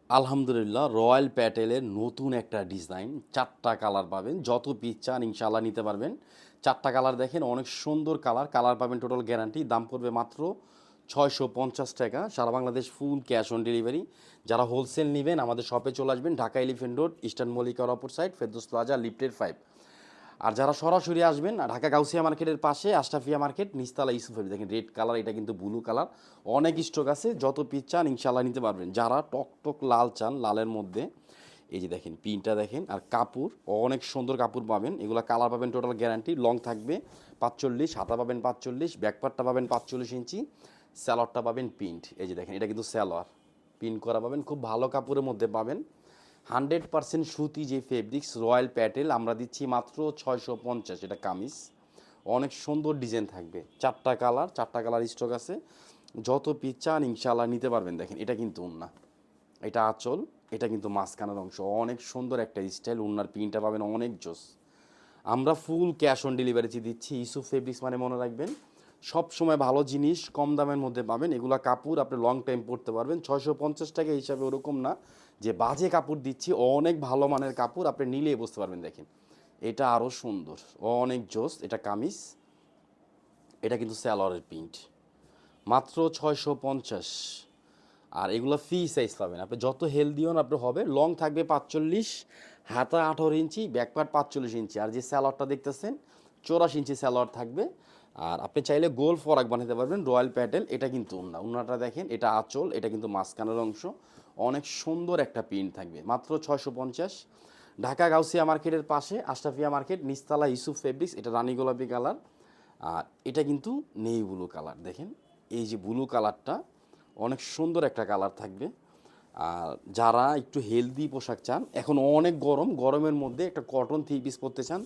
আলহামদুলিল্লাহ, রয়্যাল প্যাটেলের নতুন একটা ডিজাইন, 4টা কালার পাবেন। যত পিস চান ইনশাআল্লাহ নিতে পারবেন। 4টা কালার দেখেন, অনেক সুন্দর কালার। কালার পাবেন টোটাল গ্যারান্টি। দাম পড়বে মাত্র 650 টাকা। সারা Bangladesh full cash on delivery. যারা হোলসেল নেবেন আমাদের শপে চলে আসবেন, ঢাকা এলিফেন্ট রোড, ইস্টার্ন মল্লিকার অপর সাইড, ফেরদৌস প্লাজা, লিফটের 5। আর যারা সরাসরি আসবেন ঢাকা গাউসিয়া মার্কেটের পাশে আশরাফিয়া মার্কেট, নিস্তালা ইউসুফের, দেখেন রেড কালার, এটা কিন্তু ব্লু কালার। অনেক স্টক আছে, যত পিস চান ইনশাল্লাহ নিতে পারবেন। যারা টক টক লাল চান, লালের মধ্যে এই যে দেখেন পিনটা দেখেন, আর কাপড় অনেক সুন্দর কাপড় পাবেন। এগুলো কালার পাবেন টোটাল গ্যারান্টি। লং থাকবে 45, হাতা পাবেন 45, ব্যাকপার্টটা পাবেন 45 ইঞ্চি, স্যালোয়ারটা পাবেন প্রিন্ট। এই যে দেখেন এটা কিন্তু স্যালোয়ার প্রিন্ট করা পাবেন, খুব ভালো কাপড়ের মধ্যে পাবেন। 100% সুতি যে ফেব্রিক্স রয়্যাল প্যাটেল আমরা দিচ্ছি মাত্র 650। এটা কামিজ, অনেক সুন্দর ডিজাইন থাকবে। 4টা কালার স্টক আছে। যত পিস চান ইনশাল্লাহ নিতে পারবেন। দেখেন এটা কিন্তু ওন্না, এটা আঁচল, এটা কিন্তু মাঝখানের অংশ। অনেক সুন্দর একটা স্টাইল। ওন্নার প্রিন্টটা পাবেন অনেক জোস। আমরা ফুল ক্যাশ অন ডেলিভারিতে দিচ্ছি। ইস্যু ফেব্রিক্স মানে মনে রাখবেন সব সময় ভালো জিনিস কম দামের মধ্যে পাবেন। এগুলা কাপড় আপনি লং টাইম পরতে পারবেন। 650 টাকা হিসাবে ওরকম না যে বাজে কাপড় দিচ্ছি, অনেক ভালো মানের কাপড়, আপনি নিলেই বুঝতে পারবেন। দেখেন এটা আরও সুন্দর, অনেক জোস। এটা কামিজ, এটা কিন্তু স্যালোয়ারের প্রিন্ট, মাত্র 650। আর এগুলো ফ্রি সাইজ পাবেন। আপনি যত হেলদি হন আপনার হবে। লং থাকবে 45, হাতা 18 ইঞ্চি, ব্যাকপার্ট 45 ইঞ্চি। আর যে স্যালোয়ারটা দেখতেছেন 84 ইঞ্চি স্যালোয়ার থাকবে। আর আপনি চাইলে গোল ফরাক বানাতে পারবেন। রয়্যাল প্যাটেল, এটা কিন্তু উন্নাটা দেখেন, এটা আঁচল, এটা কিন্তু মাঝখানের অংশ। অনেক সুন্দর একটা প্রিন্ট থাকবে, মাত্র 650। ঢাকা গাউসিয়া মার্কেটের পাশে আশরাফিয়া মার্কেট, নিস্তালা ইউসুফ ফেব্রিক্স। এটা রানী গোলাপি কালার, আর এটা কিন্তু নেই ব্লু কালার। দেখেন এই যে ব্লু কালারটা অনেক সুন্দর একটা কালার থাকবে। আর যারা একটু হেলদি পোশাক চান, এখন অনেক গরম, গরমের মধ্যে একটা কটন থ্রি পিস পরতে চান,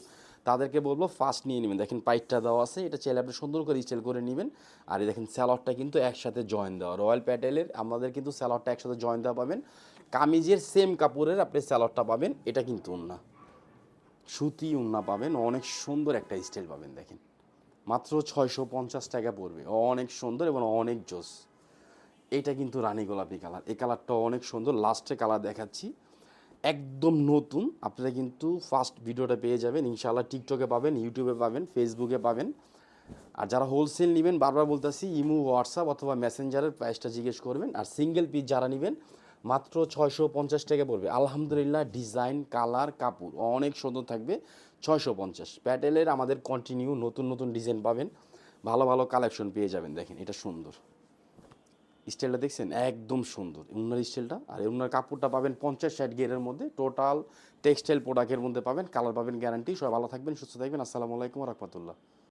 তাদেরকে বলবো ফার্স্ট নিয়ে নেবেন। দেখেন পাইটটা দেওয়া আছে, এটা চাইলে আপনি সুন্দর করে স্টাইল করে নেবেন। আর এই দেখেন স্যালোয়ারটা কিন্তু একসাথে জয়েন দেওয়া। রয়্যাল প্যাটেলের আমাদের কিন্তু স্যালোয়ারটা একসাথে জয়েন দেওয়া পাবেন। কামিজের সেম কাপড়ের আপনি স্যালোয়ারটা পাবেন। এটা কিন্তু ওন্না, সুতি ওন্না পাবেন। অনেক সুন্দর একটা স্টাইল পাবেন। দেখেন মাত্র 650 টাকা পড়বে। অনেক সুন্দর এবং অনেক জোস। এইটা কিন্তু রানী গোলাপি কালার, এই কালারটা অনেক সুন্দর। লাস্টে কালার দেখাচ্ছি, একদম নতুন। আপনারা কিন্তু ফার্স্ট ভিডিওটা পেয়ে যাবেন ইনশাআল্লাহ। টিকটকে পাবেন, ইউটিউবে পাবেন, ফেসবুকে পাবেন। আর যারা হোলসেল নেবেন, বারবার বলতেছি, ইমো, হোয়াটসঅ্যাপ অথবা মেসেঞ্জারের প্রাইসটা জিজ্ঞেস করবেন। আর সিঙ্গেল পিস যারা নেবেন মাত্র 650 টাকা পড়বে। আলহামদুলিল্লাহ, ডিজাইন, কালার, কাপড় অনেক সুন্দর থাকবে। 650 প্যাটেলের আমাদের কন্টিনিউ নতুন নতুন ডিজাইন পাবেন, ভালো ভালো কালেকশন পেয়ে যাবেন। দেখেন এটা সুন্দর স্টাইলটা দেখছেন, একদম সুন্দর উন্নার স্টাইলটা। আর উন্নার কাপড়টা পাবেন 50-60 গেরের মধ্যে। টোটাল টেক্সটাইল প্রোডাক্টের মধ্যে পাবেন। কালার পাবেন গ্যারান্টি। সবাই ভালো থাকবেন, সুস্থ থাকবেন। আসসালামু আলাইকুম রহমতুল্লাহ।